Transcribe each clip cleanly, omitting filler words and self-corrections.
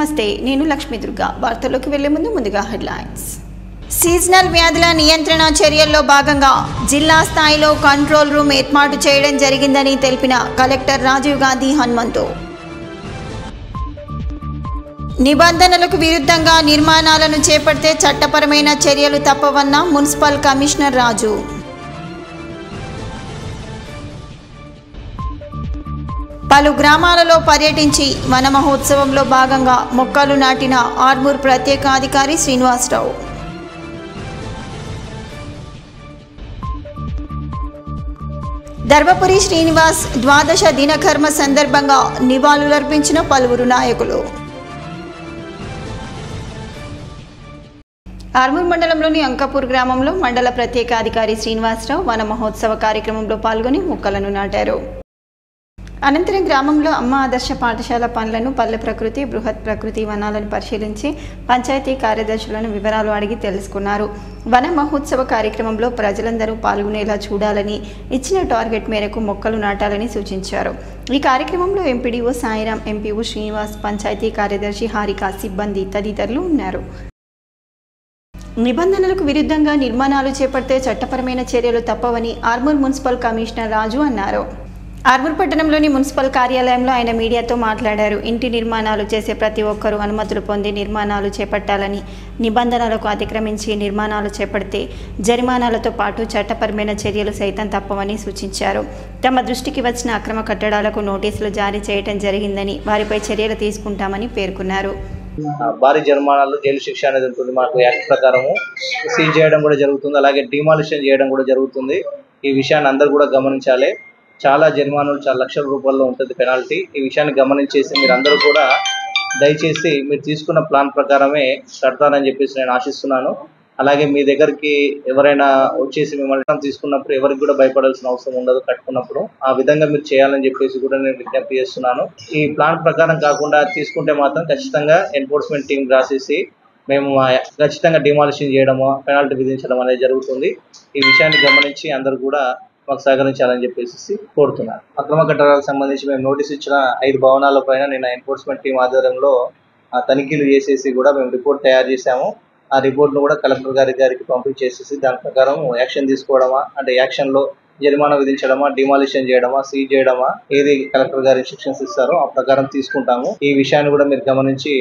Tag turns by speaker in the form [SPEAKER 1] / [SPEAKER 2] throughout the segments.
[SPEAKER 1] నమస్తే, నేను లక్ష్మీ దుర్గా. వార్తల్లోకి వెళ్లే ముందుగా హెడ్లైన్స్. సీజనల్ వ్యాధుల నియంత్రణ చర్యల్లో భాగంగా జిల్లా స్థాయిలో కంట్రోల్ రూమ్ ఏర్పాటు చేయడం జరిగిందని తెలిపిన కలెక్టర్ రాజీవ్ గాంధీ హనుమంతు. నిబంధనలకు విరుద్ధంగా నిర్మాణాలను చేపడితే చట్టపరమైన చర్యలు తప్పవన్న మున్సిపల్ కమిషనర్ రాజు. పలు గ్రామాలలో పర్యటించి వన మహోత్సవంలో భాగంగా మొక్కలు నాటిన ఆర్మూర్ ప్రత్యేక అధికారి శ్రీనివాసరావు. ధర్మపురి శ్రీనివాస్ ద్వాదశ దినకర్మ సందర్భంగా నివాళులర్పించిన పలువురు నాయకులు. ఆర్మూర్ మండలంలోని అంకాపూర్ గ్రామంలో మండల ప్రత్యేక అధికారి శ్రీనివాసరావు వన మహోత్సవ కార్యక్రమంలో పాల్గొని మొక్కలను నాటారు. అనంతరం గ్రామంలో అమ్మ ఆదర్శ పాఠశాల పనులను, పల్లె ప్రకృతి, బృహత్ ప్రకృతి వనాలను పరిశీలించి పంచాయతీ కార్యదర్శులను వివరాలు అడిగి తెలుసుకున్నారు. వన మహోత్సవ కార్యక్రమంలో ప్రజలందరూ పాల్గొనేలా చూడాలని, ఇచ్చిన టార్గెట్ మేరకు మొక్కలు నాటాలని సూచించారు. ఈ కార్యక్రమంలో ఎంపీడీఓ సాయిరాం, ఎంపీఓ శ్రీనివాస్, పంచాయతీ కార్యదర్శి హారిక, సిబ్బంది తదితరులు ఉన్నారు. నిబంధనలకు విరుద్ధంగా నిర్మాణాలు చేపడితే చట్టపరమైన చర్యలు తప్పవని ఆర్మూర్ మున్సిపల్ కమిషనర్ రాజు అన్నారు. ఆర్మూర్ పట్టణంలోని మున్సిపల్ కార్యాలయంలో ఆయన మీడియాతో మాట్లాడారు. ఇంటి నిర్మాణాలు చేసే ప్రతి ఒక్కరూ అనుమతులు పొంది నిర్మాణాలు చేపట్టాలని, నిబంధనలకు అతిక్రమించి నిర్మాణాలు చేపడితే జరిమానాలతో పాటు చట్టపరమైన చర్యలు సైతం తప్పవని సూచించారు. తమ దృష్టికి వచ్చిన అక్రమ కట్టడాలకు నోటీసులు జారీ చేయడం జరిగిందని, వారిపై చర్యలు తీసుకుంటామని పేర్కొన్నారు.
[SPEAKER 2] భారీ జరిమానాలు, జైలు శిక్ష అనేది ఉంటుంది. మాకు యాక్ట్ ప్రకారము సీజ్ చేయడం కూడా జరుగుతుంది, అలాగే డిమాలిషన్ చేయడం కూడా జరుగుతుంది. ఈ విషయాన్ని అందరూ కూడా గమనించాలి. చాలా జరిమానాలు, చాలా లక్షల రూపాయల్లో ఉంటుంది పెనాల్టీ. ఈ విషయాన్ని గమనించేసి మీరందరూ కూడా దయచేసి మీరు తీసుకున్న ప్లాన్ ప్రకారమే కడతారని చెప్పేసి నేను ఆశిస్తున్నాను. అలాగే మీ దగ్గరికి ఎవరైనా వచ్చేసి మిమ్మల్ని తీసుకున్నప్పుడు ఎవరికి కూడా భయపడాల్సిన అవసరం ఉండదు. కట్టుకున్నప్పుడు ఆ విధంగా మీరు చేయాలని చెప్పేసి కూడా నేను విజ్ఞప్తి చేస్తున్నాను. ఈ ప్లాన్ ప్రకారం కాకుండా తీసుకుంటే మాత్రం ఖచ్చితంగా ఎన్ఫోర్స్మెంట్ టీం రాసేసి మేము ఖచ్చితంగా డిమాలిషన్ చేయడము, పెనాల్టీ విధించడం అనేది జరుగుతుంది. ఈ విషయాన్ని గమనించి అందరూ కూడా మాకు సహకరించాలని చెప్పేసి కోరుతున్నారు. అక్రమ కట్టడాలకు సంబంధించి మేము నోటీస్ ఇచ్చిన 5 భవనాల పైన నిన్న ఎన్ఫోర్స్మెంట్ టీం ఆధ్వర్యంలో తనిఖీలు చేసేసి కూడా మేము రిపోర్ట్ తయారు చేశాము. ఆ రిపోర్ట్ను కూడా కలెక్టర్ గారికి పంపించేసేసి దాని ప్రకారం యాక్షన్ తీసుకోవడమా, అంటే యాక్షన్లో జరిమానా విధించడమా, డిమాలిషన్ చేయడమా, సీజ్ చేయడమా, ఏది కలెక్టర్ గారు ఇన్స్ట్రక్షన్స్ ఇస్తారో ఆ ప్రకారం తీసుకుంటాము. ఈ విషయాన్ని కూడా మీరు గమనించి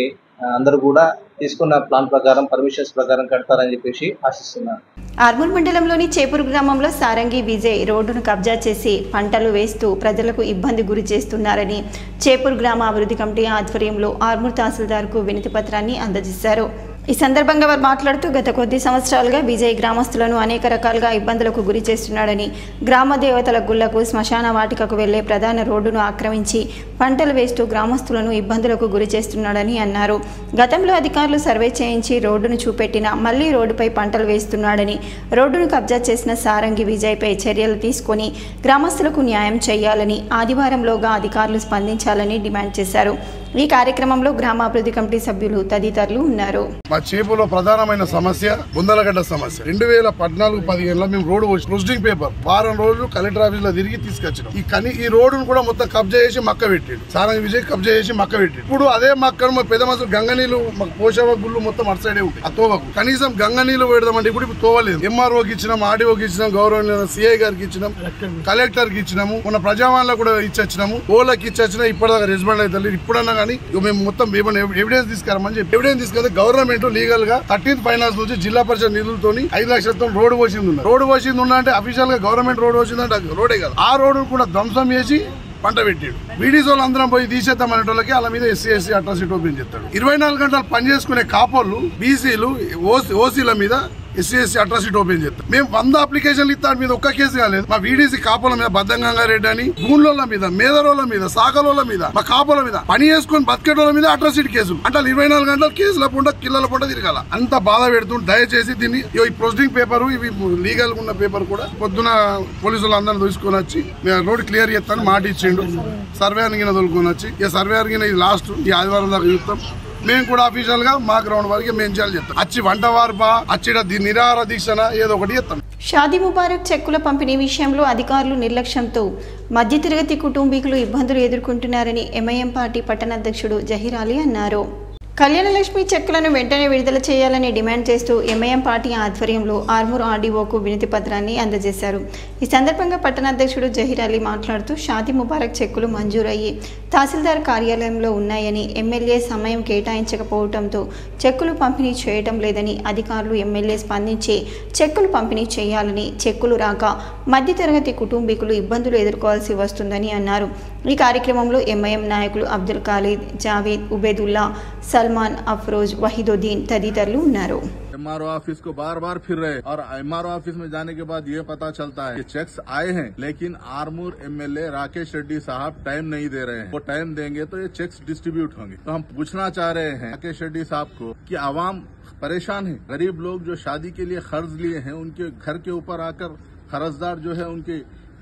[SPEAKER 2] అందరూ కూడా తీసుకున్న ప్లాన్ ప్రకారం, పర్మిషన్స్ ప్రకారం కడతారని చెప్పేసి ఆశిస్తున్నారు.
[SPEAKER 1] ఆర్మూర్ మండలంలోని చేపూరు గ్రామంలో సారంగి విజయ్ రోడ్డును కబ్జా చేసి పంటలు వేస్తూ ప్రజలకు ఇబ్బంది గురి చేస్తున్నారని చేపూరు గ్రామ అభివృద్ధి కమిటీ ఆధ్వర్యంలో ఆర్మూర్ తహసీల్దార్కు వినతి పత్రాన్ని అందజేశారు. ఈ సందర్భంగా వారు మాట్లాడుతూ గత కొద్ది సంవత్సరాలుగా విజయ్ గ్రామస్తులను అనేక రకాలుగా ఇబ్బందులకు గురి చేస్తున్నాడని, గ్రామ దేవతల గుళ్లకు, శ్మశాన వాటికకు వెళ్లే ప్రధాన రోడ్డును ఆక్రమించి పంటలు వేస్తూ గ్రామస్తులను ఇబ్బందులకు గురి చేస్తున్నాడని అన్నారు. గతంలో అధికారులు సర్వే చేయించి రోడ్డును చూపెట్టినా మళ్లీ రోడ్డుపై పంటలు వేస్తున్నాడని, రోడ్డును కబ్జా చేసిన సారంగి విజయ్పై చర్యలు తీసుకొని గ్రామస్తులకు న్యాయం చేయాలని, ఆదివారంలోగా అధికారులు స్పందించాలని డిమాండ్ చేశారు. ఈ కార్యక్రమంలో గ్రామాభివృద్ధి కమిటీ సభ్యులు తదితరులు ఉన్నారు.
[SPEAKER 3] మా చేపులో ప్రధానమైన సమస్య బుందలగడ్డ సమస్య. 2014-15లో మేము రోడ్డు ప్రొసీడింగ్ పేపర్ వారం రోజులు కలెక్టర్ ఆఫీస్ లో తిరిగి తీసుకొచ్చినాం. ఈ రోడ్డును కూడా మొత్తం కబ్జా చేసి మక్క పెట్టాడు. సారంగి విజయ్ కబ్జా చేసి మక్క పెట్టాడు. ఇప్పుడు అదే మక్కను మా పెద్ద మనుషులు గంగనీళ్ళు, మాకు పోషవ గుళ్ళు మొత్తం అటు సైడే ఉంటాయి. ఆ తోవకు కనీసం గంగనీళ్ళు పెడదామంటే ఇప్పుడు తోవలేదు. ఎంఆర్ఓకి ఇచ్చినాం, ఆర్డీఓకి ఇచ్చినాం, గౌరవ సిఐ గారికి ఇచ్చినాం, కలెక్టర్ కి ఇచ్చినాము, మన ప్రజావాణిలో కూడా ఇచ్చొచ్చినాము, ఓళ్ళకి ఇచ్చొచ్చినా ఇప్పటిదాకా రెస్పాండ్ అయితే ఇప్పుడన్నా కానీ మేము మొత్తం ఎవిడెన్స్ తీసుకురామని చెప్పి ఎవిడెన్స్ తీసుకెళ్తే గవర్నమెంట్ లీగల్ గా 13th ఫైనాన్స్ నుంచి జిల్లా పరిషత్ నిధులతో 5 లక్షలతో రోడ్డు పోసింది ఉందంటే అఫీషియల్ గా గవర్నమెంట్ రోడ్డు వచ్చిందంటే రోడే కాదు. ఆ రోడ్డు కూడా ధ్వంసం చేసి పంట పెట్టాడు. వీడీసోలు అందరం పోయి తీసేద్దాం అనేటోళ్ళకి వాళ్ళ మీద ఎస్సీ అట్రాసిటీ ఓపెన్ చేస్తాడు. 24 గంటలు పనిచేసుకునే కాపోళ్ళు, బీసీలు, ఓసీల మీద ఎస్సీ అట్రాసిటీ ఓపెన్ చేస్తాం. మేము 100 అప్లికేషన్లు ఇస్తాడు మీద ఒక్క కేసు కాలేదు. మా వీడీసీ కాపుల మీద, బద్దంగంగారెడ్డి అని భూముల మీద, మేదరోళ్ళ మీద, సాకలోళ్ళ మీద, మా కాపుల మీద, పని చేసుకుని బతికేటోళ్ళ మీద అట్రాసిటీ కేసులు అంటే 24 గంటలు కేసుల పుంట కిల్లల పుంట తిరగాల. అంత బాధ పెడుతుంది. దయచేసి దీన్ని ఈ ప్రొసీడింగ్ పేపర్, ఇవి లీగల్ ఉన్న పేపర్ కూడా పొద్దున పోలీసులు అందరిని తీసుకొని వచ్చి రోడ్ క్లియర్ చేస్తాను మాట ఇచ్చిండు. సర్వే అనిగిన తోలుకొని వచ్చి ఇక సర్వే అనిగిన ఇది లాస్ట్ ఈ ఆదివారం దాకా చూస్తాం. మేము కూడా అఫీషియల్ గా మా గ్రౌండ్ వరకు మేము చేయాలి చెప్తాం. వచ్చి వంట వార్ప, అచ్చి నిరాహార దీక్షన ఏదో ఒకటి చెప్తాం.
[SPEAKER 1] షాదీ ముబారక్ చెక్కుల పంపిణీ విషయంలో అధికారులు నిర్లక్ష్యంతో మధ్యతరగతి కుటుంబీకులు ఇబ్బందులు ఎదుర్కొంటున్నారని ఎంఐఎం పార్టీ పట్టణాధ్యక్షుడు జహీర్ అలీ అన్నారు. కళ్యాణలక్ష్మి చెక్కులను వెంటనే విడుదల చేయాలని డిమాండ్ చేస్తూ ఎంఐఎం పార్టీ ఆధ్వర్యంలో ఆర్మూర్ ఆర్డీఓకు వినతి పత్రాన్ని అందజేశారు. ఈ సందర్భంగా పట్టణాధ్యక్షుడు జహీర్ అలీ మాట్లాడుతూ షాదీ ముబారక్ చెక్కులు మంజూరయ్యి తహసీల్దార్ కార్యాలయంలో ఉన్నాయని, ఎమ్మెల్యే సమయం కేటాయించకపోవడంతో చెక్కులు పంపిణీ చేయడం లేదని, అధికారులు ఎమ్మెల్యే స్పందించి చెక్కులు పంపిణీ చేయాలని, చెక్కులు రాక మధ్యతరగతి కుటుంబీకులు ఇబ్బందులు ఎదుర్కోవాల్సి వస్తుందని అన్నారు. ఈ కార్యక్రమంలో ఎంఐఎం నాయకులు అబ్దుల్ ఖాలిద్, జావేద్, ఉబేదుల్లా, सलमान, अफरोज, वहीदुद्दीन तदितरलू उन्नारू।
[SPEAKER 4] एमआरओ ऑफिस को बार बार फिर रहे और एमआरओ ऑफिस में जाने के बाद ये पता चलता है कि चेक्स आए हैं, लेकिन आर्मूर एमएलए राकेश रेड्डी साहब टाइम नहीं दे रहे हैं। वो टाइम देंगे तो ये चेक्स डिस्ट्रीब्यूट होंगे। तो हम पूछना चाह रहे हैं राकेश रेड्डी साहब को कि आवाम परेशान है। गरीब लोग जो शादी के लिए कर्ज लिए हैं, उनके घर के ऊपर आकर कर्जदार जो है उनकी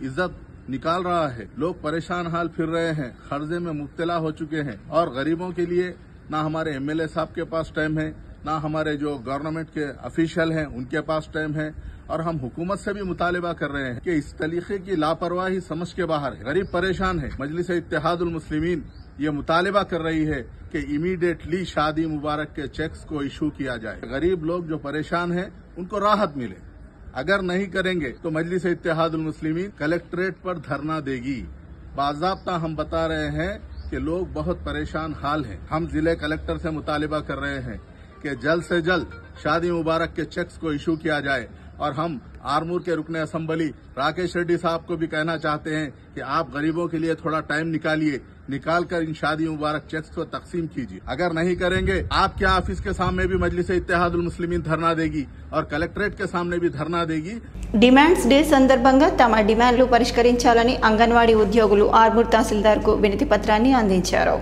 [SPEAKER 4] इज्जत निकाल रहा है। लोग परेशान हाल फिर रहे हैं, कर्जे में मुब्तला हो चुके हैं और गरीबों के लिए ना हमारे एमएलए साहब के पास टाइम है, ना हमारे जो गवर्नमेंट के ऑफिशियल हैं उनके पास टाइम है। और हम हुकूमत से भी मुतालिबा कर रहे हैं कि इस तरीके की लापरवाही समझ के बाहर है। गरीब परेशान है। मजलिस इत्तेहादुल मुस्लिमीन ये मुतालिबा कर रही है कि इमीडिएटली शादी मुबारक के चेक्स को इशू किया जाए। गरीब लोग जो परेशान हैं उनको राहत मिले। अगर नहीं करेंगे तो मजलिस इत्तेहादुल मुस्लिमीन कलेक्ट्रेट पर धरना देगी। बाज़ाब्ता हम बता रहे हैं कि लोग बहुत परेशान हाल हैं। हम जिले कलेक्टर से मुतालिबा कर रहे हैं कि जल्द से जल्द शादी मुबारक के चेक्स को इशू किया जाए। और हम आर्मूर के रुकने असेंबली राकेश रेड्डी साहब को भी कहना चाहते हैं कि आप गरीबों के लिए थोड़ा टाइम निकालिए, निकालकर इन शादी मुबारक चेक्स को तकसीम कीजिए। अगर नहीं करेंगे आपके ऑफिस के सामने भी मजलिस इत्तेहादुल मुस्लिमीन धरना देगी और कलेक्ट्रेट के सामने भी धरना देगी।
[SPEAKER 1] డిమాండ్స్ డే సందర్భంగా తమ డిమాండ్లు పరిష్కరించాలని అంగన్వాడీ ఉద్యోగులు ఆర్మూర్ తహసీల్దార్కు వినతి పత్రాన్ని అందించారు.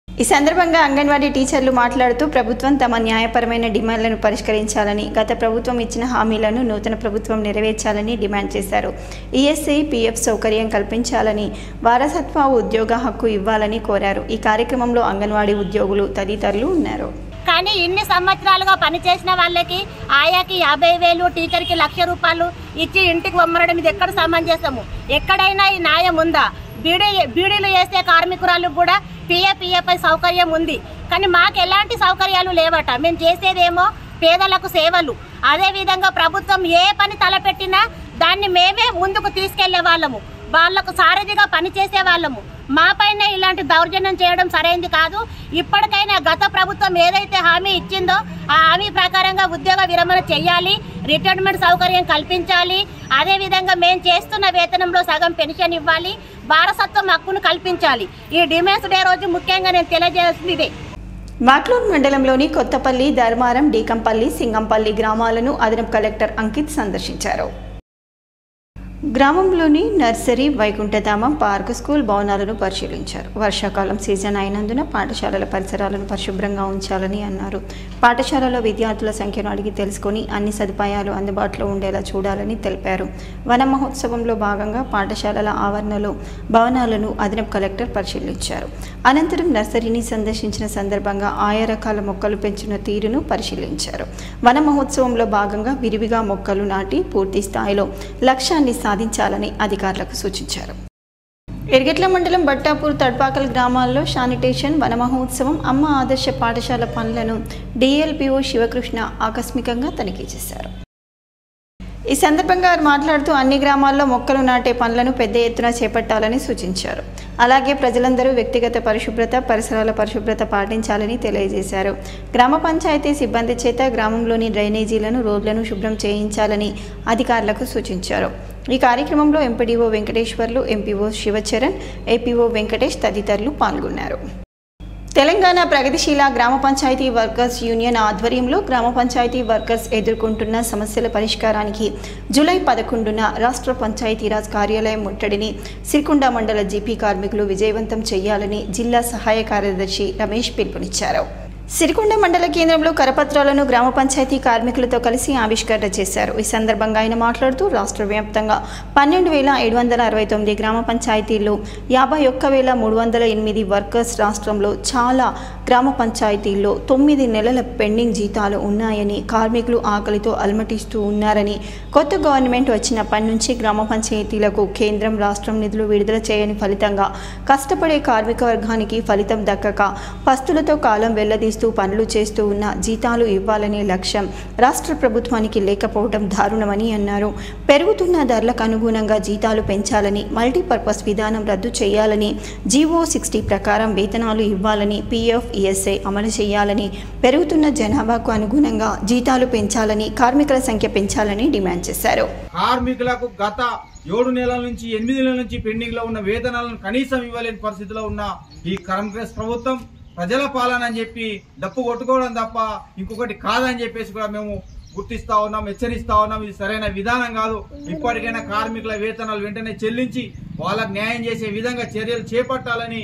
[SPEAKER 1] ఈ సందర్భంగా అంగన్వాడీ టీచర్లు మాట్లాడుతూ ప్రభుత్వం తమ న్యాయపరమైన డిమాండ్లను పరిష్కరించాలని, గత ప్రభుత్వం ఇచ్చిన హామీలను నూతన ప్రభుత్వం నెరవేర్చాలని డిమాండ్ చేశారు. ఈఎస్ఐ, పీఎఫ్ సౌకర్యం కల్పించాలని, వారసత్వ ఉద్యోగ హక్కు ఇవ్వాలని కోరారు. ఈ కార్యక్రమంలో అంగన్వాడీ ఉద్యోగులు తదితరులు ఉన్నారు.
[SPEAKER 5] కానీ ఇన్ని సంవత్సరాలుగా పనిచేసిన వాళ్ళకి ఆయాకి 50,000, టీచర్కి 1,00,000 రూపాయలు ఇచ్చి ఇంటికి పంపడం ఇది ఎక్కడ సమంజసము? ఎక్కడైనా ఈ న్యాయం ఉందా? బీడీలు చేసే కార్మికురాలకు కూడా పిఎఫ్ఐ సౌకర్యం ఉంది, కానీ మాకు ఎలాంటి సౌకర్యాలు లేవట. మేము చేసేదేమో పేదలకు సేవలు. అదేవిధంగా ప్రభుత్వం ఏ పని తలపెట్టినా దాన్ని మేమే ముందుకు తీసుకెళ్లే వాళ్ళము, వాళ్లకు సారథిగా పనిచేసే వాళ్ళము. మా పైన ఇలాంటి దౌర్జన్యం చేయడం సరైనది కాదు. ఇప్పటికైనా గత ప్రభుత్వం ఏదైతే హామీ ఇచ్చిందో ఆ హామీ ప్రకారంగా ఉద్యోగ విరమణ చేయాలి, రిటైర్మెంట్ సౌకర్యం కల్పించాలి. అదేవిధంగా మేము చేస్తున్న వేతనంలో సగం పెన్షన్ ఇవ్వాలి, వారసత్వం హక్కును కల్పించాలి. ఈ డిమాండ్స్ డే రోజు ముఖ్యంగా నేను తెలియజేస్తుంది ఇదే.
[SPEAKER 1] మాక్లూర్ మండలంలోని కొత్తపల్లి, ధర్మారం, డీకంపల్లి, సింగంపల్లి గ్రామాలను అదనపు కలెక్టర్ అంకిత్ సందర్శించారు. గ్రామంలోని నర్సరీ, వైకుంఠధామం, పార్క్, స్కూల్ భవనాలను పరిశీలించారు. వర్షాకాలం సీజన్ అయినందున పాఠశాలల పరిసరాలను పరిశుభ్రంగా ఉంచాలని అన్నారు. పాఠశాలలో విద్యార్థుల సంఖ్యను అడిగి తెలుసుకొని అన్ని సదుపాయాలు అందుబాటులో ఉండేలా చూడాలని తెలిపారు. వన మహోత్సవంలో భాగంగా పాఠశాలల ఆవరణలో భవనాలను అదనపు కలెక్టర్ పరిశీలించారు. అనంతరం నర్సరీని సందర్శించిన సందర్భంగా ఆయా రకాల మొక్కలు పెంచిన తీరును పరిశీలించారు. వన మహోత్సవంలో భాగంగా విరివిగా మొక్కలు నాటి పూర్తి స్థాయిలో లక్ష్యాన్ని సాధించాలని అధికారులకు సూచించారు. ఎర్గెట్ల మండలం బట్టాపూర్, తడ్పాకల్ గ్రామాల్లో శానిటేషన్, వన మహోత్సవం, అమ్మ ఆదర్శ పాఠశాల పనులను డిఎల్పిఓ శివకృష్ణ ఆకస్మికంగా తనిఖీ చేశారు. ఈ సందర్భంగా వారు మాట్లాడుతూ అన్ని గ్రామాల్లో మొక్కలు నాటే పనులను పెద్ద ఎత్తున చేపట్టాలని సూచించారు. అలాగే ప్రజలందరూ వ్యక్తిగత పరిశుభ్రత, పరిసరాల పరిశుభ్రత పాటించాలని తెలియజేశారు. గ్రామ పంచాయతీ సిబ్బంది చేత గ్రామంలోని డ్రైనేజీలను, రోడ్లను శుభ్రం చేయించాలని అధికారులకు సూచించారు. ఈ కార్యక్రమంలో MPDO Venkateswarlu, MPO Shivacharan, APO Venkatesh తదితరులు పాల్గొన్నారు. తెలంగాణ ప్రగతిశీల గ్రామ పంచాయతీ వర్కర్స్ యూనియన్ ఆధ్వర్యంలో గ్రామ పంచాయతీ వర్కర్స్ ఎదుర్కొంటున్న సమస్యల పరిష్కారానికి జూలై 11న రాష్ట్ర పంచాయతీరాజ్ కార్యాలయం ముట్టడిని సిరికొండ మండల జీపీ కార్మికులు విజయవంతం చేయాలని జిల్లా సహాయ కార్యదర్శి రమేష్ పిలుపునిచ్చారు. సిరికొండ మండల కేంద్రంలో కరపత్రాలను గ్రామ పంచాయతీ కార్మికులతో కలిసి ఆవిష్కరణ చేశారు. ఈ సందర్భంగా ఆయన మాట్లాడుతూ రాష్ట్ర వ్యాప్తంగా 12,769 గ్రామ పంచాయతీల్లో 51,308 వర్కర్స్, రాష్ట్రంలో చాలా గ్రామ పంచాయతీల్లో 9 నెలల పెండింగ్ జీతాలు ఉన్నాయని, కార్మికులు ఆకలితో అలమటిస్తూ ఉన్నారని, కొత్త గవర్నమెంట్ వచ్చినప్పటి నుంచి గ్రామ పంచాయతీలకు కేంద్రం, రాష్ట్రం నిధులు విడుదల చేయని ఫలితంగా కష్టపడే కార్మిక వర్గానికి ఫలితం దక్కక పస్తులతో కాలం వెళ్లదీస్తూ వేస్తూ పనులు చేస్తూ ఉన్న జీతాలు ఇవ్వాలనే లక్ష్యం రాష్ట్ర ప్రభుత్వానికి లేకపోవడం దారుణమని అన్నారు. పెరుగుతున్న ధరలకు అనుగుణంగా జీతాలు పెంచాలని, మల్టీపర్పస్ విధానం రద్దు చేయాలని, జీవో 60 ప్రకారం వేతనాలు ఇవ్వాలని, PF, ESI అమలు చేయాలని, పెరుగుతున్న జనాభాకు అనుగుణంగా జీతాలు పెంచాలని, కార్మికుల సంఖ్య పెంచాలని డిమాండ్ చేశారు.
[SPEAKER 6] కార్మికులకు గత 7 నెలల నుంచి 8 నెలల నుంచి పెండింగ్ లో ఉన్న వేతనాలను కనీసం ఇవ్వలేని పరిస్థితిలో ఉన్న ఈ కాంగ్రెస్ ప్రభుత్వం ప్రజల పాలన అని చెప్పి డప్పు కొట్టుకోవడం తప్ప ఇంకొకటి కాదని చెప్పేసి కూడా మేము గుర్తిస్తా ఉన్నాం, హెచ్చరిస్తా ఉన్నాం. ఇది సరైన విధానం కాదు. ఇప్పటికైనా కార్మికుల వేతనాలు వెంటనే చెల్లించి వాళ్ళకు న్యాయం చేసే విధంగా చర్యలు చేపట్టాలని,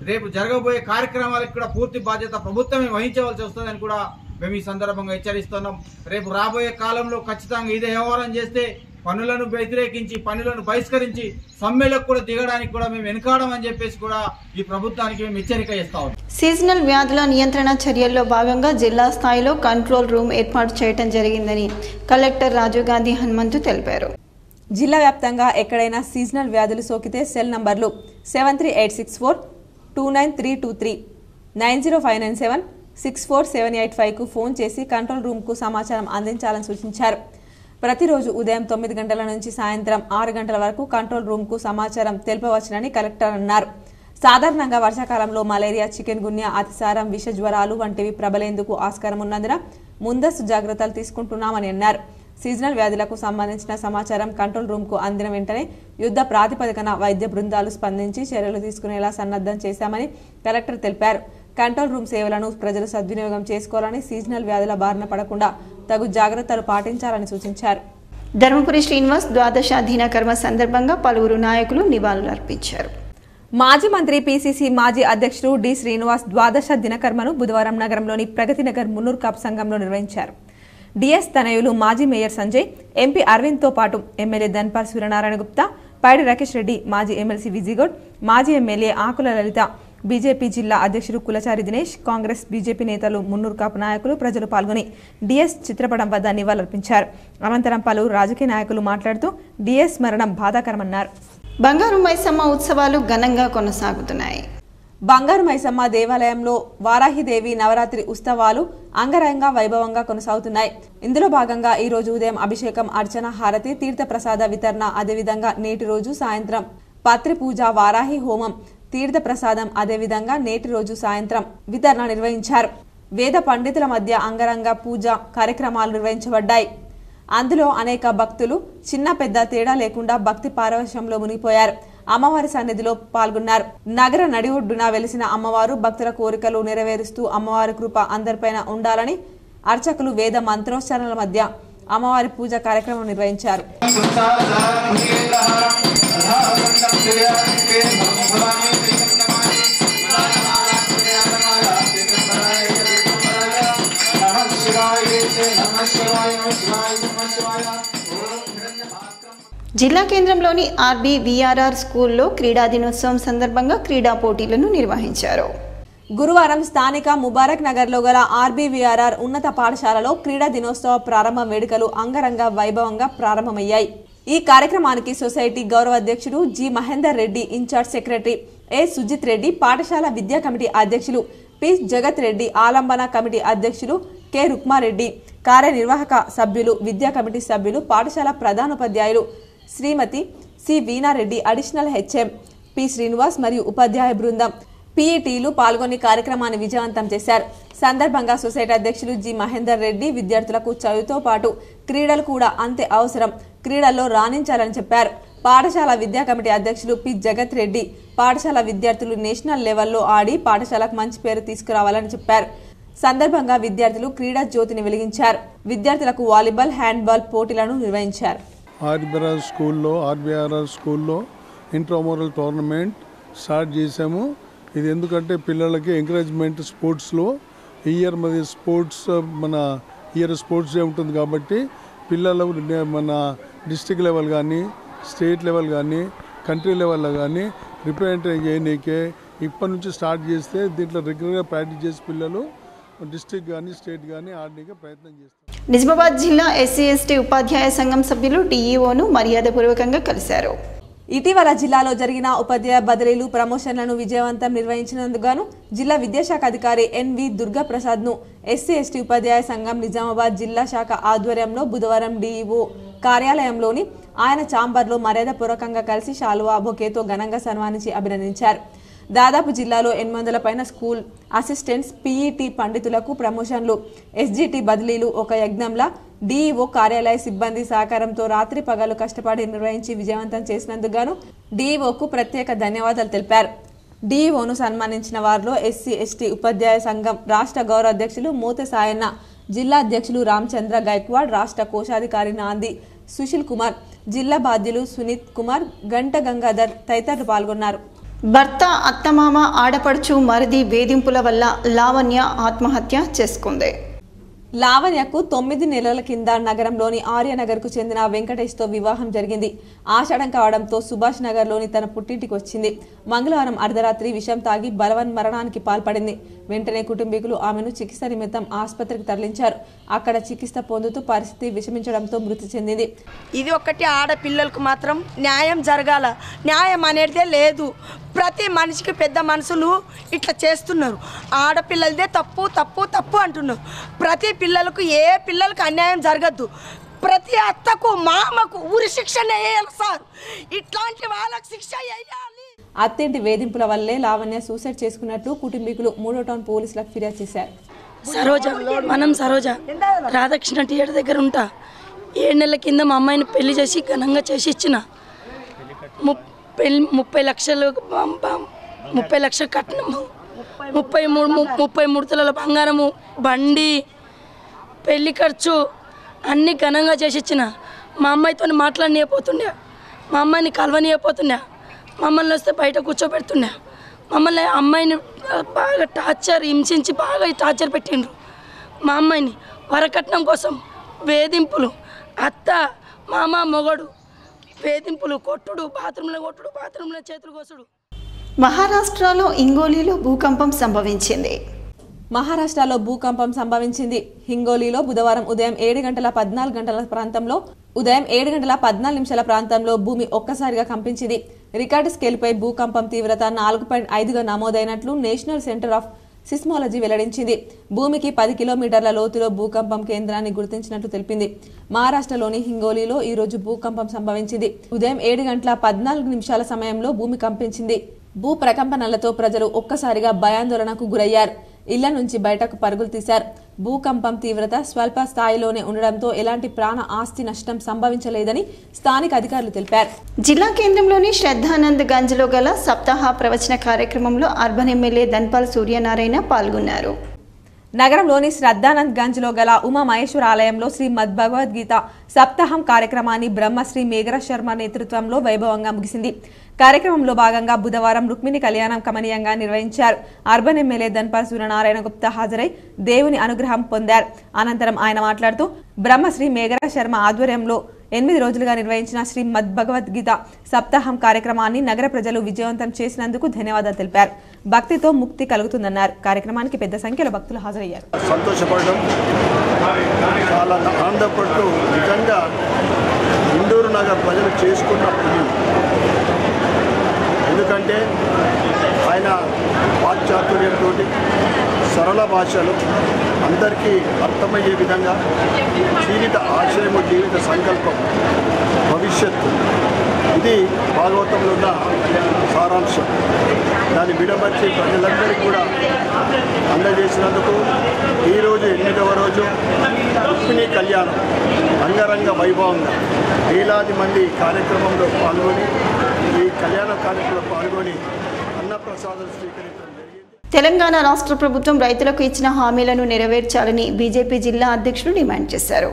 [SPEAKER 6] రేపు జరగబోయే కార్యక్రమాలకు కూడా పూర్తి బాధ్యత ప్రభుత్వమే వహించవలసి వస్తుందని కూడా మేము ఈ సందర్భంగా హెచ్చరిస్తున్నాం. రేపు రాబోయే కాలంలో ఖచ్చితంగా ఇదే వ్యవహారం చేస్తే పనులను వ్యతిరేకించి, పనులను బహిష్కరించి సమ్మెలకు కూడా దిగడానికి కూడా మేము వెనుకాడమని చెప్పేసి కూడా ఈ ప్రభుత్వానికి మేము హెచ్చరిక చేస్తాం.
[SPEAKER 1] సీజనల్ వ్యాధుల నియంత్రణ చర్యల్లో భాగంగా జిల్లా స్థాయిలో కంట్రోల్ రూమ్ ఏర్పాటు చేయడం జరిగిందని కలెక్టర్ రాజీవ్ గాంధీ హనుమంతు తెలిపారు.
[SPEAKER 7] జిల్లా వ్యాప్తంగా ఎక్కడైనా సీజనల్ వ్యాధులు సోకితే సెల్ నంబర్లు 7386429323, 90597 64785కు ఫోన్ చేసి కంట్రోల్ రూమ్కు సమాచారం అందించాలని సూచించారు. ప్రతిరోజు ఉదయం 9 గంటల నుంచి సాయంత్రం 6 గంటల వరకు కంట్రోల్ రూమ్కు సమాచారం తెలుపవచ్చునని కలెక్టర్ అన్నారు. సాధారణంగా వర్షాకాలంలో మలేరియా, చికెన్ గున్యా, అతిసారం, విష జ్వరాలు వంటివి ప్రబలేందుకు ఆస్కారం ఉన్నందున ముందస్తు జాగ్రత్తలు తీసుకుంటున్నామని అన్నారు. సీజనల్ వ్యాధులకు సంబంధించిన సమాచారం కంట్రోల్ రూమ్కు అందిన వెంటనే యుద్ధ ప్రాతిపదికన వైద్య బృందాలు స్పందించి చర్యలు తీసుకునేలా సన్నద్ధం చేశామని కలెక్టర్ తెలిపారు. కంట్రోల్ రూమ్ సేవలను ప్రజలు సద్వినియోగం చేసుకోవాలని, సీజనల్ వ్యాధుల బారిన పడకుండా తగు జాగ్రత్తలు పాటించాలని సూచించారు.
[SPEAKER 1] ధర్మపురి శ్రీనివాస్ ద్వాదశ దినకర్మ సందర్భంగా పలువురు నాయకులు నివాళులర్పించారు.
[SPEAKER 7] మాజీ మంత్రి PCC మాజీ అధ్యక్షుడు డి శ్రీనివాస్ ద్వాదశ దినకర్మను బుధవారం నగరంలోని ప్రగతి నగర్ మున్నూరు కాపు సంఘంలో నిర్వహించారు. డిఎస్ తనయులు మాజీ మేయర్ సంజయ్, ఎంపీ అరవింద్తో పాటు ఎమ్మెల్యే ధన్పాల్ సూర్యనారాయణ గుప్తా, పైడి రాకేష్ రెడ్డి, మాజీ ఎమ్మెల్సీ విజయగౌడ్, మాజీ ఎమ్మెల్యే ఆకుల లలిత, బీజేపీ జిల్లా అధ్యక్షుడు కులచారి దినేష్, కాంగ్రెస్, బీజేపీ నేతలు, మున్నూరు కాపు నాయకులు, ప్రజలు పాల్గొని డిఎస్ చిత్రపటం వద్ద నివాళులర్పించారు. అనంతరం పలువురు రాజకీయ నాయకులు మాట్లాడుతూ డిఎస్ మరణం బాధాకరమన్నారు.
[SPEAKER 1] బంగారు మైసమ్మ ఉత్సవాలు ఘనంగా కొనసాగుతున్నాయి.
[SPEAKER 7] బంగారు మైసమ్మ దేవాలయంలో వారాహిదేవి నవరాత్రి ఉత్సవాలు అంగరంగ వైభవంగా కొనసాగుతున్నాయి. ఇందులో భాగంగా ఈ రోజు ఉదయం అభిషేకం, అర్చన, హారతి, తీర్థ ప్రసాద వితరణ, అదేవిధంగా నేటి రోజు సాయంత్రం పత్రి పూజ, వారాహి హోమం, తీర్థ ప్రసాదం, అదేవిధంగా నేటి రోజు సాయంత్రం వితరణ నిర్వహించారు. వేద పండితుల మధ్య అంగరంగ పూజ కార్యక్రమాలు నిర్వహించబడ్డాయి. అందులో అనేక భక్తులు చిన్న పెద్ద తేడా లేకుండా భక్తి పారవశ్యంలో మునిగిపోయారు. అమ్మవారి సన్నిధిలో పాల్గొన్నారు. నగర నడి ఒడ్డున వెలిసిన అమ్మవారు భక్తుల కోరికలు నెరవేరుస్తూ అమ్మవారి కృప అందరిపైన ఉండాలని అర్చకులు వేద మంత్రోచ్చారణల మధ్య అమ్మవారి పూజ కార్యక్రమం నిర్వహించారు.
[SPEAKER 1] జిల్లా కేంద్రంలోని RBVRR స్కూల్లో క్రీడా దినోత్సవం సందర్భంగా క్రీడా పోటీలను నిర్వహించారు.
[SPEAKER 7] గురువారం స్థానిక ముబారక్ నగర్లో గల RBVRR ఉన్నత పాఠశాలలో క్రీడా దినోత్సవ ప్రారంభ వేడుకలు అంగరంగ వైభవంగా ప్రారంభమయ్యాయి. ఈ కార్యక్రమానికి సొసైటీ గౌరవ అధ్యక్షుడు G Mahender Reddy, in charge secretary A Sujith Reddy, పాఠశాల విద్యా కమిటీ అధ్యక్షులు పి జగత్ రెడ్డి, ఆలంబన కమిటీ అధ్యక్షులు కె రుక్మారెడ్డి, కార్యనిర్వాహక సభ్యులు, విద్యా కమిటీ సభ్యులు, పాఠశాల ప్రధానోపాధ్యాయులు Shrimati C Veena Reddy, additional HM P Srinivas మరియు ఉపాధ్యాయ బృందం, PETలు పాల్గొని కార్యక్రమాన్ని విజయవంతం చేశారు. సందర్భంగా సొసైటీ అధ్యక్షులు జి మహేందర్ రెడ్డి విద్యార్థులకు చదువుతో పాటు క్రీడలు కూడా అంతే అవసరం, క్రీడల్లో రాణించాలని చెప్పారు. పాఠశాల విద్యా కమిటీ అధ్యక్షులు పి జగత్ రెడ్డి పాఠశాల విద్యార్థులు నేషనల్ లెవెల్లో ఆడి పాఠశాలకు మంచి పేరు తీసుకురావాలని చెప్పారు. సందర్భంగా విద్యార్థులు క్రీడా జ్యోతిని వెలిగించారు. విద్యార్థులకు వాలీబాల్, హ్యాండ్బాల్ పోటీలను నిర్వహించారు.
[SPEAKER 8] RBRR స్కూల్లో ఇంట్రామోరల్ టోర్నమెంట్ స్టార్ట్ చేసాము. ఇది ఎందుకంటే పిల్లలకి ఎంకరేజ్మెంట్ స్పోర్ట్స్లో ఇయర్ మరి స్పోర్ట్స్ మన ఇయర్ స్పోర్ట్స్ డే ఉంటుంది కాబట్టి పిల్లలు మన డిస్ట్రిక్ట్ లెవెల్ కానీ స్టేట్ లెవెల్ కానీ కంట్రీ లెవెల్లో కానీ రిప్రజెంట్ చేయనీకే ఇప్పటి నుంచి స్టార్ట్ చేస్తే దీంట్లో రెగ్యులర్గా ప్రాక్టీస్ చేసి పిల్లలు డిస్ట్రిక్ట్ కానీ స్టేట్ కానీ ఆడడానికి ప్రయత్నం చేస్తారు.
[SPEAKER 1] నిజామాబాద్ జిల్లా SC/ST ఉపాధ్యాయ సంఘం సభ్యులు DEOను మర్యాదపూర్వకంగా కలిశారు.
[SPEAKER 7] ఇటీవల జిల్లాలో జరిగిన ఉపాధ్యాయ బదిలీలు ప్రమోషన్లను విజయవంతం నిర్వహించినందుకు గాను జిల్లా విద్యాశాఖ అధికారి ఎన్వి దుర్గాప్రసాద్ను ఎస్సీ ఎస్టీ ఉపాధ్యాయ సంఘం నిజామాబాద్ జిల్లా శాఖ ఆధ్వర్యంలో బుధవారం డిఈఓ కార్యాలయంలోని ఆయన ఛాంబర్లో మర్యాదపూర్వకంగా కలిసి శాలువా బొకేతో ఘనంగా సన్మానించి అభినందించారు. దాదాపు జిల్లాలో 800 పైన స్కూల్ అసిస్టెంట్స్, పీఈటీ పండితులకు ప్రమోషన్లు, ఎస్జీటీ బదిలీలు ఒక యజ్ఞంలా డిఈఓ కార్యాలయ సిబ్బంది సహకారంతో రాత్రి పగలు కష్టపడి నిర్వహించి విజయవంతం చేసినందుకు గాను డిఈఓకు ప్రత్యేక ధన్యవాదాలు తెలిపారు. డిఈఓను సన్మానించిన వారిలో ఎస్సీ ఎస్టీ ఉపాధ్యాయ సంఘం రాష్ట్ర గౌరవ అధ్యక్షులు మూత సాయన్న, జిల్లా అధ్యక్షులు రామచంద్ర గైక్వాడ్, రాష్ట్ర కోశాధికారి నాంది సుశీల్ కుమార్, జిల్లా బాధ్యులు సునీత్ కుమార్, గంట గంగాధర్ తదితరులు పాల్గొన్నారు.
[SPEAKER 1] భర్త, అత్తమామ, ఆడపడుచు, మరిది వేధింపుల వల్ల లావణ్య ఆత్మహత్య చేసుకుంది.
[SPEAKER 7] లావణ్యకు 9 నెలల కింద నగరంలోని ఆర్యనగర్కు చెందిన వెంకటేష్తో వివాహం జరిగింది. ఆషాఢం కావడంతో సుభాష్ నగర్లోని తన పుట్టింటికి వచ్చింది. మంగళవారం అర్ధరాత్రి విషం తాగి మరణానికి పాల్పడింది. వెంటనే కుటుంబీకులు ఆమెను చికిత్స నిమిత్తం ఆసుపత్రికి తరలించారు. అక్కడ చికిత్స పొందుతూ పరిస్థితి విషమించడంతో మృతి చెందింది.
[SPEAKER 9] ఇది ఒక్కటి ఆడపిల్లలకు మాత్రం న్యాయం జరగాల. న్యాయం అనేదే లేదు. ప్రతి మనిషికి పెద్ద మనుషులు ఇట్లా చేస్తున్నారు. ఆడపిల్లలదే తప్పు తప్పు తప్పు అంటున్నారు. ప్రతి పిల్లలకు పిల్లలకు అన్యాయం జరగద్దు. ప్రతి అత్తకు మామకు ఊరి శిక్షణ వేయాలి సార్. ఇట్లాంటి వాళ్ళకి శిక్ష వేయాలి.
[SPEAKER 7] అత్తింటి వేధింపుల వల్లే లావణ్య సూసైడ్ చేసుకున్నట్లు కుటుంబీకులు 3వ టౌన్ పోలీసులకు ఫిర్యాదు చేశారు.
[SPEAKER 10] సరోజ రాధాకృష్ణ థియేటర్ దగ్గర ఉంటా. 7 నెలల కింద మా అమ్మాయిని పెళ్లి చేసి ఘనంగా చేసి ఇచ్చిన 30 లక్షలు కట్నము, 33 తులాల బంగారము, బండి, పెళ్లి ఖర్చు అన్నీ ఘనంగా చేసి ఇచ్చిన. మా అమ్మాయితో మాట్లాడనియపోతుండే, మా అమ్మాయిని కలవనియపోతుండే, మమ్మల్ని వస్తే బయట కూర్చోబెడుతుండే. మమ్మల్ని అమ్మాయిని బాగా హింసించి బాగా టార్చర్ పెట్టిండ్రు. మా అమ్మాయిని వరకట్నం కోసం వేధింపులు, అత్త మామ మొగడు వేధింపులు, కొట్టుడు, బాత్రూంలో చేతులు కోసుడు.
[SPEAKER 1] మహారాష్ట్రలో ఇంగోలీలో భూకంపం సంభవించింది.
[SPEAKER 7] మహారాష్ట్రలో భూకంపం సంభవించింది. హింగోలీలో బుధవారం ఉదయం 7 గంటల 14 నిమిషాల ప్రాంతంలో భూమి ఒక్కసారిగా కంపించింది. రికార్డు స్కేల్పై భూకంపం తీవ్రత 4.5గా నమోదైనట్లు నేషనల్ సెంటర్ ఆఫ్ సిస్మాలజీ వెల్లడించింది. భూమికి 10 కిలోమీటర్ల లోతులో భూకంపం కేంద్రాన్ని గుర్తించినట్లు తెలిపింది. మహారాష్ట్రలోని హింగోలీలో ఈ రోజు భూకంపం సంభవించింది. ఉదయం 7 గంటల 14 నిమిషాల సమయంలో భూమి కంపించింది. భూ ప్రకంపనలతో ప్రజలు ఒక్కసారిగా భయాందోళనకు గురయ్యారు. ఇళ్ల నుంచి బయటకు పరుగులు తీశారు. భూకంపం తీవ్రత స్వల్ప స్థాయిలోనే ఉండడంతో ఎలాంటి ప్రాణ ఆస్తి నష్టం సంభవించలేదని స్థానిక అధికారులు తెలిపారు.
[SPEAKER 1] జిల్లా కేంద్రంలోని శ్రద్ధానంద్ గంజ్లో గల సప్తాహ ప్రవచన కార్యక్రమంలో అర్బన్ ఎమ్మెల్యే ధన్పాల్ సూర్యనారాయణ పాల్గొన్నారు.
[SPEAKER 7] నగరంలోని శ్రద్ధానంద్ గంజ్లో గల ఉమామహేశ్వర ఆలయంలో శ్రీ మద్భగవద్గీత సప్తాహం కార్యక్రమాన్ని బ్రహ్మశ్రీ మేఘర శర్మ నేతృత్వంలో వైభవంగా ముగిసింది. కార్యక్రమంలో భాగంగా బుధవారం రుక్మిణి కళ్యాణం కమనీయంగా నిర్వహించారు. అర్బన్ ఎమ్మెల్యే ధన్పాల్ సూర్యనారాయణ గుప్తా హాజరై దేవుని అనుగ్రహం పొందారు. అనంతరం ఆయన మాట్లాడుతూ బ్రహ్మశ్రీ మేఘర శర్మ ఆధ్వర్యంలో 8 రోజులుగా నిర్వహించిన శ్రీ మద్భగవద్గీత సప్తాహం కార్యక్రమాన్ని నగర ప్రజలు విజయవంతం చేసినందుకు ధన్యవాదాలు తెలిపారు. భక్తితో ముక్తి కలుగుతుందన్నారు. కార్యక్రమానికి పెద్ద సంఖ్యలో భక్తులు హాజరయ్యారు.
[SPEAKER 11] సంతోషపడడం, చాలా ఆనందపడుతూ నిజంగా ఇండూరు నగర ప్రజలు చేసుకున్న పుణ్యం. ఎందుకంటే ఆయన వాక్చాతుర్యంతో సరళ భాషలో అందరికీ అర్థమయ్యే విధంగా జీవిత ఆశయము, జీవిత సంకల్పం, భవిష్యత్తు, ఇది భాగవతంలో ఉన్న సారాంశం. దాన్ని విడమర్చి ప్రజలందరికీ కూడా అందజేసినందుకు ఈరోజు 8వ రోజు రుక్మిణి కళ్యాణం అంగరంగ వైభవంగా వేలాది మంది కార్యక్రమంలో పాల్గొని ఈ కళ్యాణ కార్యక్రమంలో పాల్గొని అన్నప్రసాదం స్వీకరించడం జరిగింది.
[SPEAKER 1] తెలంగాణ రాష్ట్ర ప్రభుత్వం రైతులకు ఇచ్చిన హామీలను నెరవేర్చాలని బీజేపీ జిల్లా అధ్యక్షులు డిమాండ్ చేశారు.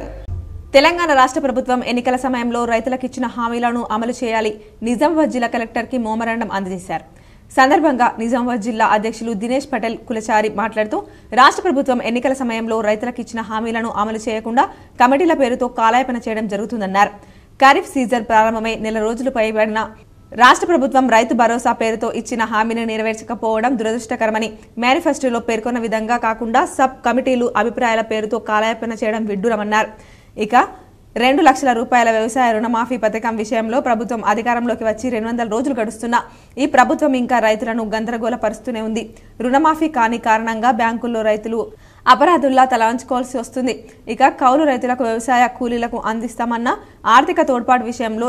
[SPEAKER 7] తెలంగాణ రాష్ట్ర ప్రభుత్వం ఎన్నికల సమయంలో రైతులకు ఇచ్చిన హామీలను అమలు చేయాలి. నిజామాబాద్ జిల్లా కలెక్టర్కి మెమోరాండం అందజేశారు. సందర్భంగా నిజామాబాద్ జిల్లా అధ్యక్షులు దినేష్ పటేల్ కులచారి మాట్లాడుతూ రాష్ట్ర ప్రభుత్వం ఎన్నికల సమయంలో రైతులకు ఇచ్చిన హామీలను అమలు చేయకుండా కమిటీల పేరుతో కాలయాపన చేయడం జరుగుతుందన్నారు. ఖరీఫ్ సీజన్ ప్రారంభమై నెల రోజులు పైబడిన రాష్ట్ర ప్రభుత్వం రైతు భరోసా పేరుతో ఇచ్చిన హామీని నెరవేర్చకపోవడం దురదృష్టకరమని, మేనిఫెస్టోలో పేర్కొన్న విధంగా కాకుండా సబ్ కమిటీలు అభిప్రాయాల పేరుతో కాలయాపన చేయడం విడ్డూరమన్నారు. ఇక 2 లక్షల రూపాయల వ్యవసాయ రుణమాఫీ పథకం విషయంలో ప్రభుత్వం అధికారంలోకి వచ్చి 200 రోజులు గడుస్తున్నా ఈ ప్రభుత్వం ఇంకా రైతులను గందరగోళపరుస్తూనే ఉంది. రుణమాఫీ కాని కారణంగా బ్యాంకుల్లో రైతులు అపరాధుల్లా తలాంచుకోవాల్సి వస్తుంది. ఇక కౌలు రైతులకు వ్యవసాయ కూలీలకు అందిస్తామన్న ఆర్థిక తోడ్పాటు విషయంలో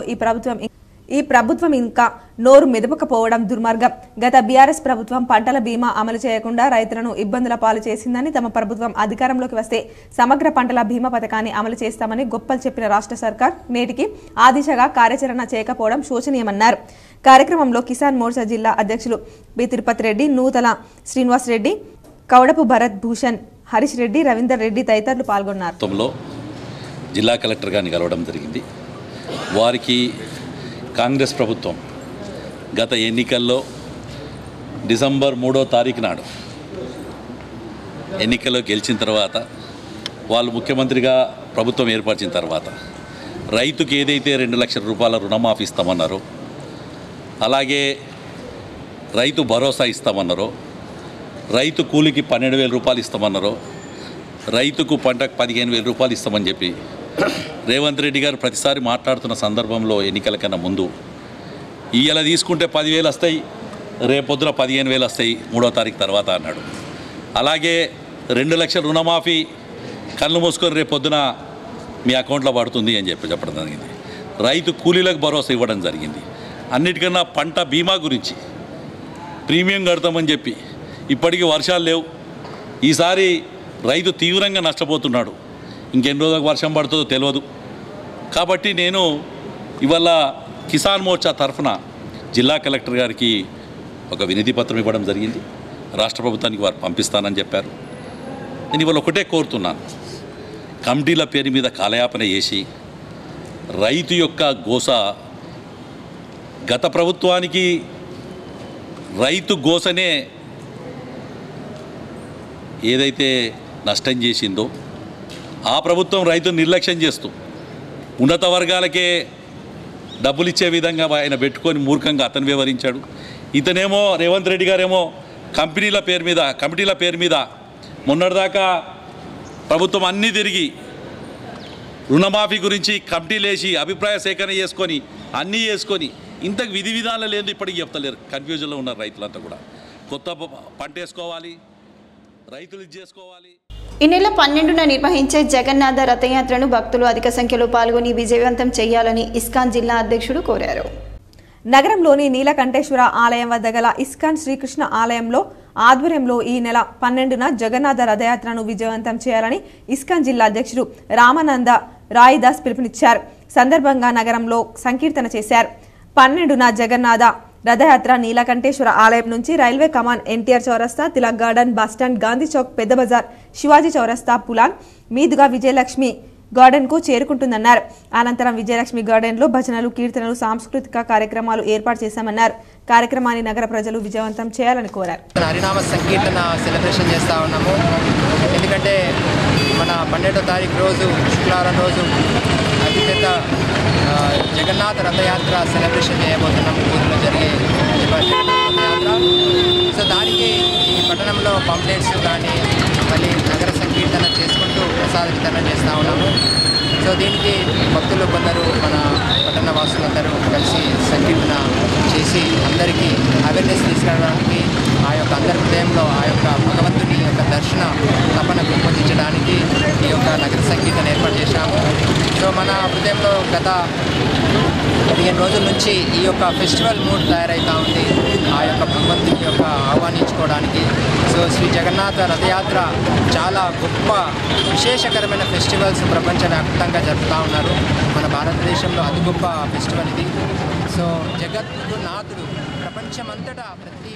[SPEAKER 7] ఈ ప్రభుత్వం ఇంకా నోరు మెదపకపోవడం దుర్మార్గం. గత బీఆర్ఎస్ ప్రభుత్వం పంటల బీమా అమలు చేయకుండా రైతులను ఇబ్బందుల పాలు చేసిందని, తమ ప్రభుత్వం అధికారంలోకి వస్తే సమగ్ర పంటల బీమా పథకాన్ని అమలు చేస్తామని గొప్పలు చెప్పిన రాష్ట్ర సర్కార్ నేటికి ఆ దిశగా కార్యాచరణ చేయకపోవడం శోచనీయమన్నారు. కార్యక్రమంలో కిసాన్ మోర్చా జిల్లా అధ్యక్షులు బి తిరుపతి రెడ్డి, నూతల శ్రీనివాస్ రెడ్డి, కౌడపు భరత్ భూషణ్, హరీష్ రెడ్డి, రవీందర్ రెడ్డి తదితరులు పాల్గొన్నారు.
[SPEAKER 12] జిల్లా కలెక్టర్ గారిని కలవడం జరిగింది. వారికి కాంగ్రెస్ ప్రభుత్వం గత ఎన్నికల్లో డిసెంబర్ 3వ తారీఖు నాడు ఎన్నికల్లో గెలిచిన తర్వాత వాళ్ళు ముఖ్యమంత్రిగా ప్రభుత్వం ఏర్పరిచిన తర్వాత రైతుకి ఏదైతే 2 లక్షల రూపాయల రుణమాఫీ ఇస్తామన్నారో, అలాగే రైతు భరోసా ఇస్తామన్నారో, రైతు కూలికి 12,000 రూపాయలు ఇస్తామన్నారో, రైతుకు పంటకు 15,000 రూపాయలు ఇస్తామని చెప్పి రేవంత్ రెడ్డి గారు ప్రతిసారి మాట్లాడుతున్న సందర్భంలో ఎన్నికల కన్నా ముందు ఇవాళ తీసుకుంటే 10,000 వస్తాయి, రేపొద్దున 15,000 వస్తాయి 3వ తారీఖు తర్వాత అన్నాడు. అలాగే 2 లక్షల రుణమాఫీ కళ్ళు మూసుకొని రేపొద్దున మీ అకౌంట్లో పడుతుంది అని చెప్పడం జరిగింది. రైతు కూలీలకు భరోసా ఇవ్వడం జరిగింది. అన్నిటికన్నా పంట బీమా గురించి ప్రీమియం కడతామని చెప్పి ఇప్పటికీ వర్షాలు లేవు. ఈసారి రైతు తీవ్రంగా నష్టపోతున్నాడు. ఇంకెన్ని రోజులకు వర్షం పడుతుందో తెలియదు. కాబట్టి నేను ఇవాళ కిసాన్ మోర్చా తరఫున జిల్లా కలెక్టర్ గారికి ఒక వినతి పత్రం ఇవ్వడం జరిగింది. రాష్ట్ర ప్రభుత్వానికి వారు పంపిస్తానని చెప్పారు. నేను ఇవాళ ఒకటే కోరుతున్నాను, కమిటీల పేరు మీద కాలయాపన చేసి రైతు యొక్క గోస గత ప్రభుత్వానికి రైతు గోసనే ఏదైతే నష్టం చేసిందో ఆ ప్రభుత్వం రైతును నిర్లక్ష్యం చేస్తూ ఉన్నత వర్గాలకే డబ్బులు ఇచ్చే విధంగా ఆయన పెట్టుకొని మూర్ఖంగా అతను వివరించాడు. ఇతనేమో రేవంత్ రెడ్డి గారేమో కమిటీల పేరు మీద మొన్నటిదాకా ప్రభుత్వం అన్నీ తిరిగి రుణమాఫీ గురించి కమిటీలు వేసి అభిప్రాయ సేకరణ చేసుకొని అన్నీ చేసుకొని ఇంతకు విధి విధానాలు లేదు ఇప్పటికీ చెప్తలేరు. కన్ఫ్యూజన్లో ఉన్నారు రైతులంతా కూడా. కొత్త పంట వేసుకోవాలి, రైతులు ఇది చేసుకోవాలి.
[SPEAKER 1] ఈ నెల 12న నిర్వహించే జగన్నాథ రథయాత్రను భక్తులు అధిక సంఖ్యలో పాల్గొని విజయవంతం చేయాలని ఇస్కాన్ జిల్లా అధ్యక్షుడు కోరారు.
[SPEAKER 7] నగరంలోని నీలకంఠేశ్వర ఆలయం వద్ద గల ఇస్కాన్ శ్రీకృష్ణ ఆలయంలో ఆధ్వర్యంలో ఈ నెల 12న జగన్నాథ రథయాత్రను విజయవంతం చేయాలని ఇస్కాన్ జిల్లా అధ్యక్షుడు రామానంద రాయిదాస్ పిలుపునిచ్చారు. సందర్భంగా నగరంలో సంకీర్తన చేశారు. 12న జగన్నాథ రథయాత్ర నీలకంఠేశ్వర ఆలయం నుంచి రైల్వే కమాన్, ఎన్టీఆర్ చౌరస్తా, తిలక్ గార్డెన్, బస్టాండ్, గాంధీ చౌక్, పెద్ద బజార్, శివాజీ చౌరస్తా, పులాన్ మీదుగా విజయలక్ష్మి గార్డెన్ కు చేరుకుంటుందన్నారు. అనంతరం విజయలక్ష్మి గార్డెన్ లో భజనలు, కీర్తనలు, సాంస్కృతిక కార్యక్రమాలు ఏర్పాటు చేశామన్నారు. కార్యక్రమాన్ని నగర ప్రజలు విజయవంతం చేయాలని కోరారు.
[SPEAKER 13] హరినామ సంకీర్తన సెలబ్రేషన్ చేస్తా ఉన్నాము. ఎందుకంటే మన 12వ తారీఖు రోజు శుక్రవారం రోజు అతిపెద్ద జగన్నాథ రథయాత్ర సెలబ్రేషన్ చేయబోతున్నాము. ఊరిలో జరిగే రథయాత్ర. సో దానికి ఈ పట్టణంలో పంప్లెట్స్ కానీ మళ్ళీ నగర సంకీర్తన చేసుకుంటూ ప్రసాద వితరణ చేస్తూ ఉన్నాము. సో దీనికి భక్తులు కొందరు మన పట్టణ వాసులందరూ కలిసి సంకీర్తన చేసి అందరికీ అవేర్నెస్ తీసుకురావడానికి, ఆ యొక్క అందరి హృదయంలో ఆ యొక్క భగవంతుని యొక్క దర్శన తపన పెంపొందించడానికి ఈ యొక్క నగర సంకీర్తన ఏర్పాటు చేశాము. సో మన హృదయంలో గత 15 రోజుల నుంచి ఈ యొక్క ఫెస్టివల్ మూడ్ తయారవుతూ ఉంది. ఆ యొక్క భగవంతుని యొక్క ఆహ్వానించుకోవడానికి. సో శ్రీ జగన్నాథ రథయాత్ర చాలా గొప్ప విశేషకరమైన ఫెస్టివల్స్ ప్రపంచవ్యాప్తంగా జరుపుతూ ఉన్నారు. మన భారతదేశంలో అతి గొప్ప ఫెస్టివల్ ఇది. సో జగద్గురు నాథుడు ప్రపంచమంతటా ప్రతి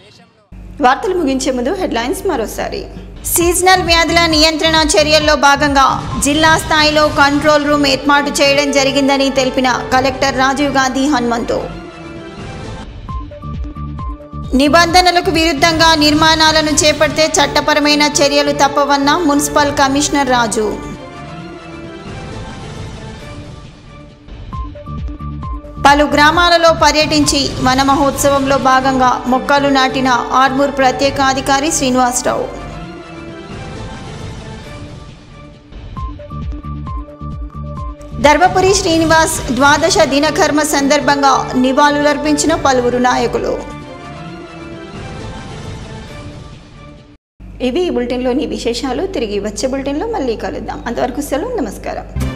[SPEAKER 13] దేశంలో.
[SPEAKER 1] వార్తలు ముగించే ముందు హెడ్లైన్స్ మరోసారి. సీజనల్ వ్యాధుల నియంత్రణ చర్యల్లో భాగంగా జిల్లా స్థాయిలో కంట్రోల్ రూమ్ ఏర్పాటు చేయడం జరిగిందని తెలిపిన కలెక్టర్ రాజీవ్ గాంధీ హనుమంతు. నిబంధనలకు విరుద్ధంగా నిర్మాణాలను చేపడితే చట్టపరమైన చర్యలు తప్పవన్న మున్సిపల్ కమిషనర్ రాజు. పలు గ్రామాలలో పర్యటించి వన మహోత్సవంలో భాగంగా మొక్కలు నాటిన ఆర్మూర్ ప్రత్యేకాధికారి శ్రీనివాసరావు. ధర్మపురి శ్రీనివాస్ ద్వాదశ దినకర్మ సందర్భంగా నివాళులర్పించిన పలువురు నాయకులు. ఇవి ఈ బులెటిన్లోని విశేషాలు. తిరిగి వచ్చే బులెటిన్లో మళ్ళీ కలుద్దాం. అంతవరకు సెలవు. నమస్కారం.